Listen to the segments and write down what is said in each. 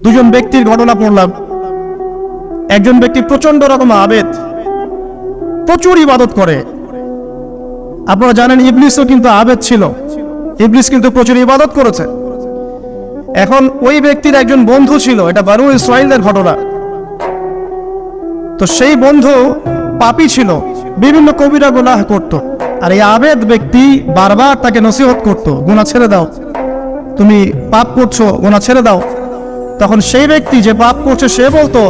দুজন ব্যক্তির ঘটনা পড়লাম। একজন ব্যক্তি প্রচন্ড রকম আবেদ, প্রচুর ইবাদত করে। আপনারা জানেন ইবলিসও কিন্তু আবেদ ছিল, ইবলিস কিন্তু প্রচুর ইবাদত করেছে। এখন ওই ব্যক্তির একজন বন্ধু ছিল, এটা বানু ইসরাইলের ঘটনা। তো সেই বন্ধু পাপী ছিল, বিভিন্ন কবিরা গুনাহ করত। আর এই আবেদ ব্যক্তি বারবার তাকে নসিহত করত, গুনাহ ছেড়ে দাও, তুমি পাপ করছো, গুনাহ ছেড়ে দাও। তখন সেই ব্যক্তি যে পাপ করছে সে বলতো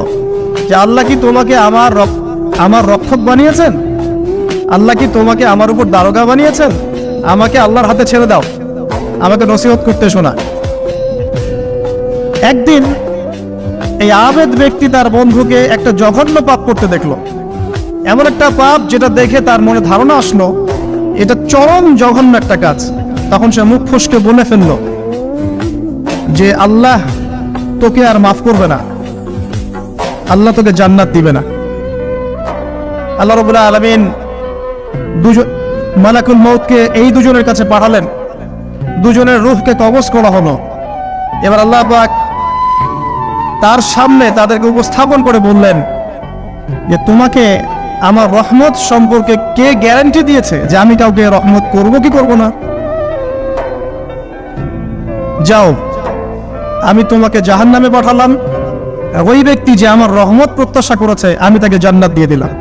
যে আল্লাহ কি তোমাকে আমার রক্ষক বানিয়েছেন? আল্লাহ কি তোমাকে আমার উপর দারোগা বানিয়েছেন? আমাকে আল্লাহর হাতে ছেড়ে দাও, আমাকে নসিহত করতে শোনা। একদিন এই আবেদ ব্যক্তি তার বন্ধুকে একটা জঘন্য পাপ করতে দেখলো, এমন একটা পাপ যেটা দেখে তার মনে ধারণা আসলো এটা চরম জঘন্য একটা কাজ। তখন সে মুখ ফসকে বলে ফেললো যে আল্লাহ তোকে আর মাফ করবে না, আল্লাহ তোকে জান্নাত দিবে না। আল্লাহ রাব্বুল আলামিন মালাকুল মউতকে এই দুজনের কাছে পাঠালেন, দুজনের রূহকে কবজ করা হলো। এবার আল্লাহ পাক তার সামনে তাদেরকে উপস্থাপন করে বললেন যে তোমাকে আমার রহমত সম্পর্কে কে গ্যারান্টি দিয়েছে যে আমি কাউকে রহমত করব কি করব না? যাও, আমি তোমাকে জাহান্নামে পাঠালাম, ওই ব্যক্তি যে আমার রহমত প্রত্যাশা করেছে আমি তাকে জান্নাত দিয়ে দিলাম।